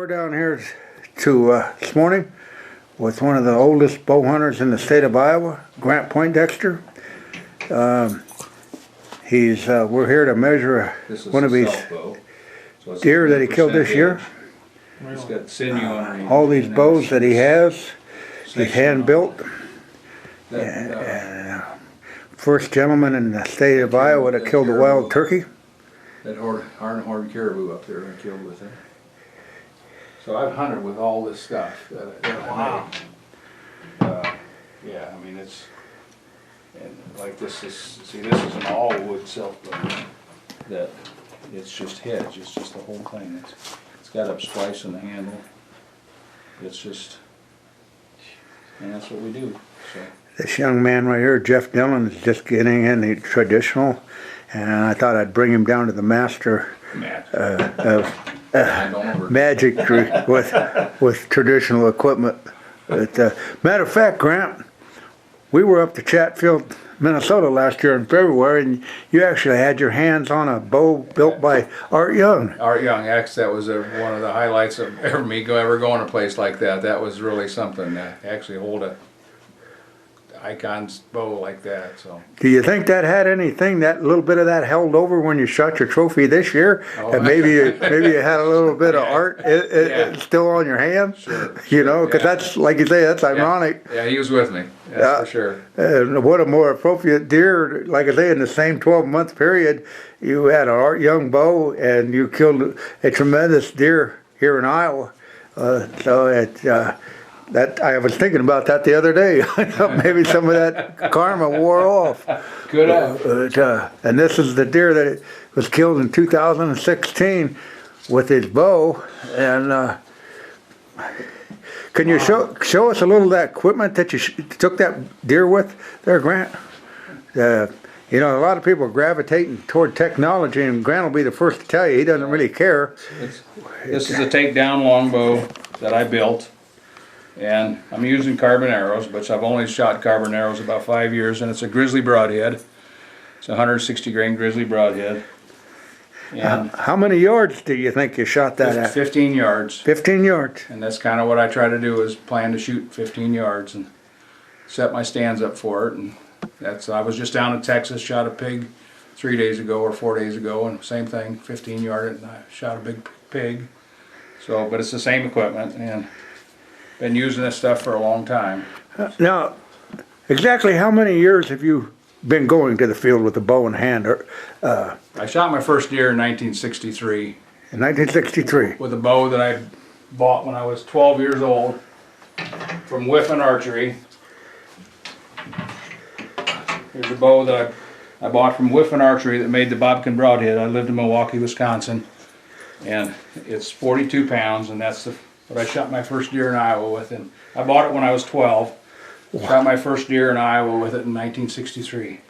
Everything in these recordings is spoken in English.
We're down here this morning with one of the oldest bow hunters in the state of Iowa, Grant Poindexter. We're here to measure one of his deer that he killed this year. He's got sinew on all these bows that he has, he's hand built. First gentleman in the state of Iowa that killed a wild turkey. That horn caribou up there I killed with him. So I've hunted with all this stuff. Wow. Yeah, I mean it's, and like this is an all wood self-bow that it's just hedge. It's just the whole thing. It's got up splice in the handle. It's just, and that's what we do. So. This young man right here, Jeff Dillon, is just getting in the traditional, and I thought I'd bring him down to the master magic with traditional equipment. But, matter of fact, Grant, we were up to Chatfield, Minnesota last year in February, and you actually had your hands on a bow built by Art Young. Art Young, that was one of the highlights of me ever going to a place like that. That was really something to actually hold a Icon's bow like that. So, do you think that had anything, that little bit of that held over when you shot your trophy this year? Oh. And maybe you had a little bit of art still on your hand? Sure. You know, because that's, like you say, that's ironic. Yeah, he was with me. That's for sure. And what a more appropriate deer, like I say, in the same 12-month period, you had an Art Young bow and you killed a tremendous deer here in Iowa. That I was thinking about that the other day. Maybe some of that karma wore off. Could have. And this is the deer that was killed in 2016 with his bow. And can you show us a little of that equipment that you took that deer with there, Grant? You know, a lot of people are gravitating toward technology, and Grant will be the first to tell you he doesn't really care. This is a takedown longbow that I built. And I'm using carbon arrows, but I've only shot carbon arrows about 5 years, and it's a grizzly broadhead. It's a 160 grain grizzly broadhead. And how many yards do you think you shot that at? 15 yards. 15 yards. And that's kind of what I try to do, is plan to shoot 15 yards and set my stands up for it. And I was just down in Texas, shot a pig 3 days ago or 4 days ago, and same thing, 15 yard, and I shot a big pig. So, but it's the same equipment, and been using this stuff for a long time. Now, exactly how many years have you been going to the field with a bow in hand? I shot my first deer in 1963. In 1963? With a bow that I bought when I was 12 years old from Whiffen Archery. Here's a bow that I bought from Whiffen Archery that made the Bobkin Broadhead. I lived in Milwaukee, Wisconsin. And it's 42 pounds, and that's what I shot my first deer in Iowa with. And I bought it when I was 12. Wow. Shot my first deer in Iowa with it in 1963.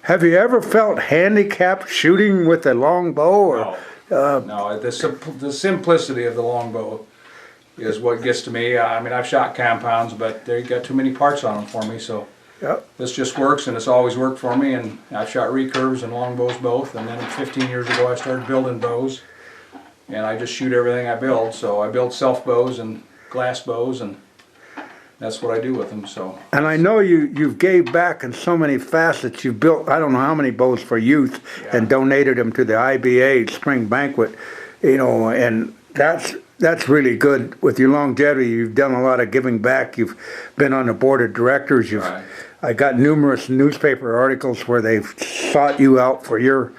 Have you ever felt handicapped shooting with a long bow? Or, no, the simplicity of the longbow is what gets to me. I mean, I've shot compounds, but they got too many parts on them for me, so this just works, and it's always worked for me. And I've shot recurves and longbows both, and then 15 years ago I started building bows. And I just shoot everything I build. So I build self bows and glass bows, and that's what I do with them. So. And I know you've gave back in so many facets. You've built I don't know how many bows for youth and donated them to the IBA spring banquet. You know, and that's really good with your longevity. You've done a lot of giving back. You've been on the board of directors. I got numerous newspaper articles where they've sought you out for your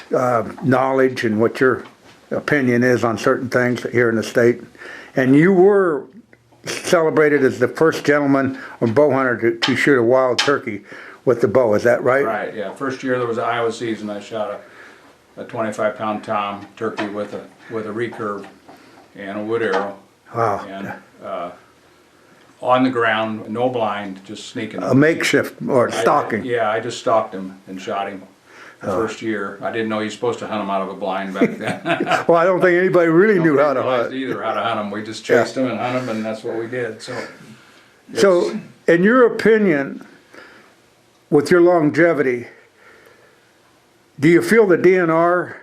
knowledge and what your opinion is on certain things here in the state. And you were celebrated as the first gentleman or bow hunter to shoot a wild turkey with the bow. Is that right? Right, yeah. First year there was an Iowa season, I shot a 25-pound tom turkey with a recurve and a wood arrow. Wow. And on the ground, no blind, just sneaking. A makeshift or stalking. I just stalked him and shot him. The first year. I didn't know you're supposed to hunt them out of a blind back then. Well, I don't think anybody really knew how to hunt. Either how to hunt them. We just chased them and hunted them, and that's what we did. So, in your opinion, with your longevity, do you feel the DNR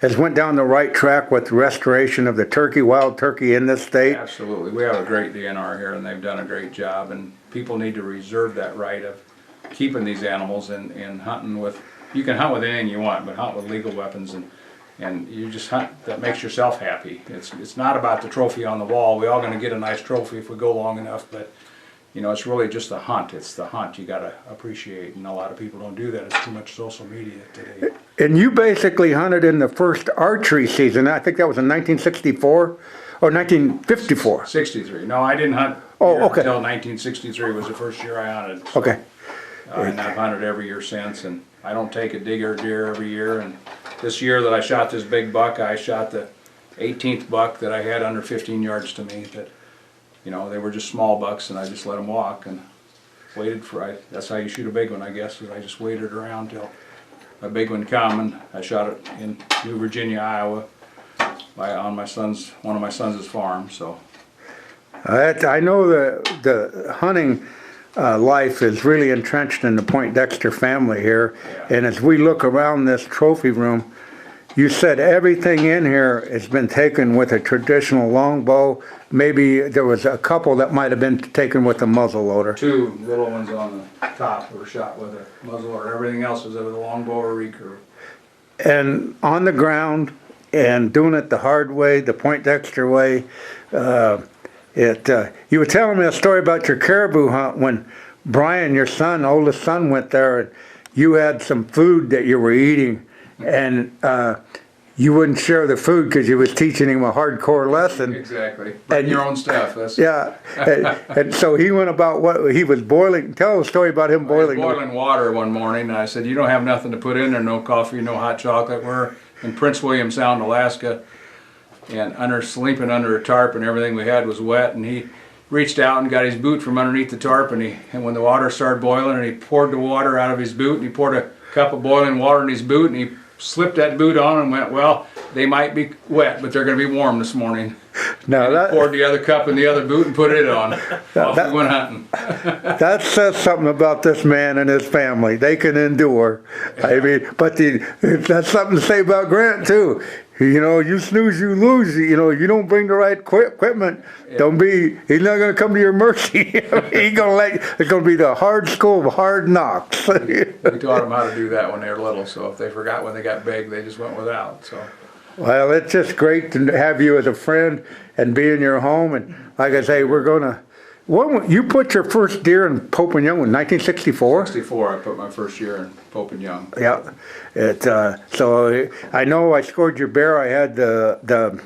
has went down the right track with restoration of the turkey, wild turkey in this state? Absolutely. We have a great DNR here, and they've done a great job, and people need to reserve that right of keeping these animals and hunting with, you can hunt with anything you want, but hunt with legal weapons, and you just hunt that makes yourself happy. It's not about the trophy on the wall. We're all going to get a nice trophy if we go long enough, but you know, it's really just the hunt. It's the hunt you got to appreciate, and a lot of people don't do that. It's too much social media today. And you basically hunted in the first archery season. I think that was in 1964 or 1954. 63. No, I didn't hunt Oh, okay. until 1963 was the first year I hunted. So, Okay. and I've hunted every year since, and I don't take a digger deer every year. And this year that I shot this big buck, I shot the 18th buck that I had under 15 yards to me. That, you know, they were just small bucks, and I just let them walk and waited for. That's how you shoot a big one, I guess. Is I just waited around till a big one come, and I shot it in New Virginia, Iowa, on one of my son's farm. So I know the hunting life is really entrenched in the Poindexter family here. Yeah. And as we look around this trophy room, you said everything in here has been taken with a traditional longbow. Maybe there was a couple that might have been taken with a muzzle loader. 2 little ones on the top were shot with a muzzleloader. Everything else was with a longbow or recurve. And on the ground and doing it the hard way, the Poindexter way. You were telling me a story about your caribou hunt when Brian, your son, oldest son, went there, and you had some food that you were eating, and you wouldn't share the food because you was teaching him a hardcore lesson. Exactly. Bring your own stuff. That's Yeah, and so he went about what he was boiling. Tell a story about him boiling. boiling water one morning, and I said, "You don't have nothing to put in there, no coffee, no hot chocolate." We're in Prince William Sound, Alaska, and sleeping under a tarp, and everything we had was wet. And he reached out and got his boot from underneath the tarp, and when the water started boiling, and he poured the water out of his boot, and he poured a cup of boiling water in his boot, and he slipped that boot on and went, "Well, they might be wet, but they're going to be warm this morning." Now And he poured the other cup in the other boot and put it on. Off we went hunting. that says something about this man and his family. They can endure. I mean, but that's something to say about Grant too. You know, you snooze, you lose. You know, you don't bring the right equipment. Don't be. He's not going to come to your mercy. He's going to it's going to be the hard school of hard knocks. We taught them how to do that when they were little. So if they forgot when they got big, they just went without. So. Well, it's just great to have you as a friend and be in your home. And like I say, we're going to. You put your first deer in Pope and Young in 1964? 64, I put my first year in Pope and Young. Yeah. So I know I scored your bear. I had the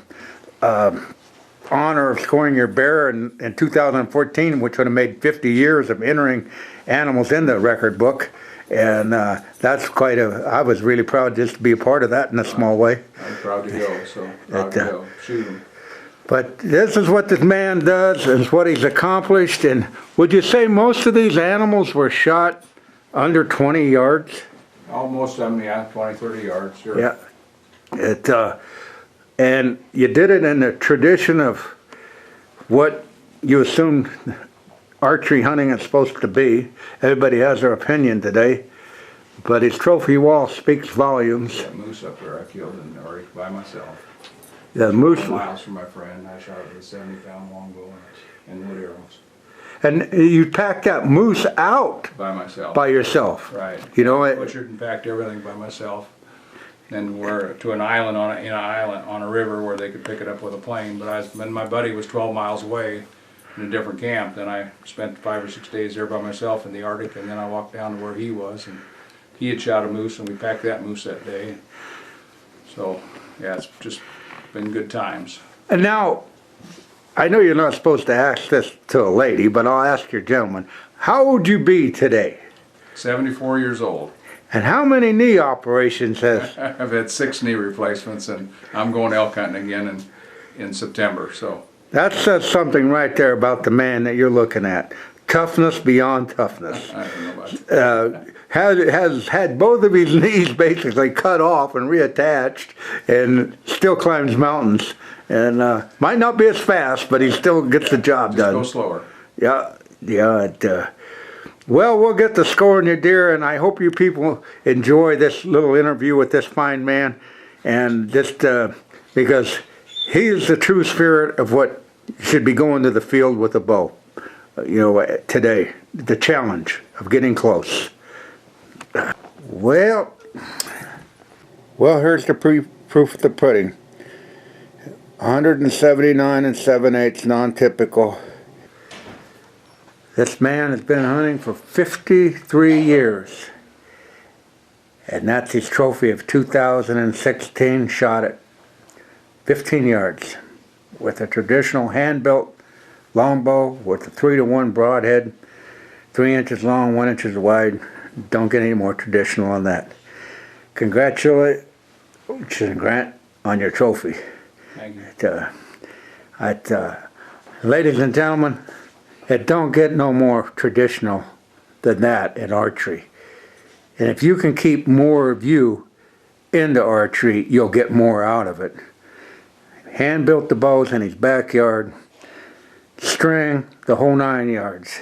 honor of scoring your bear in 2014, which would have made 50 years of entering animals in the record book. And that's I was really proud just to be a part of that in a small way. I'm proud to go, so proud to go. Shoot 'em. But this is what this man does, and it's what he's accomplished. And would you say most of these animals were shot under 20 yards? Almost 20, 30 yards, sure. Yeah. And you did it in the tradition of what you assume archery hunting is supposed to be. Everybody has their opinion today. But his trophy wall speaks volumes. That moose up there I killed by myself. The moose. 4 miles from my friend. I shot it with a 70-pound longbow and wood arrows. And you packed that moose out By myself. by yourself. Right. You know it. Butchered and packed everything by myself. Then we're to an island on a river where they could pick it up with a plane. But my buddy was 12 miles away in a different camp. Then I spent 5 or 6 days there by myself in the Arctic, and then I walked down to where he was, and he had shot a moose, and we packed that moose that day. So yeah, it's just been good times. And now, I know you're not supposed to ask this to a lady, but I'll ask your gentleman. How would you be today? 74 years old. And how many knee operations has... I've had 6 knee replacements, and I'm going elk hunting again in September. So That says something right there about the man that you're looking at. Toughness beyond toughness. I don't know about that. Has had both of his knees basically cut off and reattached, and still climbs mountains. And might not be as fast, but he still gets the job done. Go slower. Yeah. Well, we'll get the score on your deer, and I hope you people enjoy this little interview with this fine man. and just because he is the true spirit of what should be going to the field with a bow. Today, the challenge of getting close. Well, here's the proof of the pudding. 179 7/8 non-typical. This man has been hunting for 53 years. And that's his trophy of 2016, shot at 15 yards with a traditional hand-built longbow with a 3-to-1 broadhead, 3 inches long, 1 inches wide. Don't get any more traditional on that. Congratulations, Grant, on your trophy. Thank you. Ladies and gentlemen, it don't get no more traditional than that in archery. And if you can keep more of you into archery, you'll get more out of it. Hand built the bows in his backyard, string, the whole 9 yards.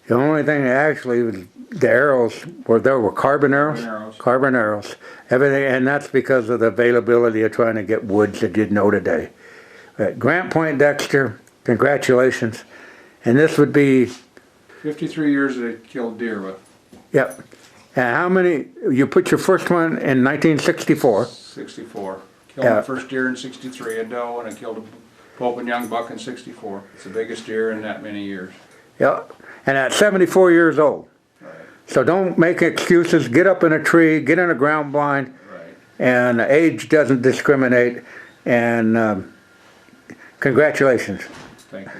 The only thing actually was the arrows were carbon arrows. Carbon arrows. Everything, and that's because of the availability of trying to get woods that you'd know today. Grant Poindexter, congratulations. And this would be 53 years they killed deer with. Yep. And how many, you put your first one in 1964. 64. Killed my first deer in 63, a doe, and I killed a Pope and Young buck in 64. It's the biggest deer in that many years. Yep. And at 74 years old. Right. So don't make excuses. Get up in a tree, get in a ground blind. Right. And age doesn't discriminate. And congratulations. Thank you.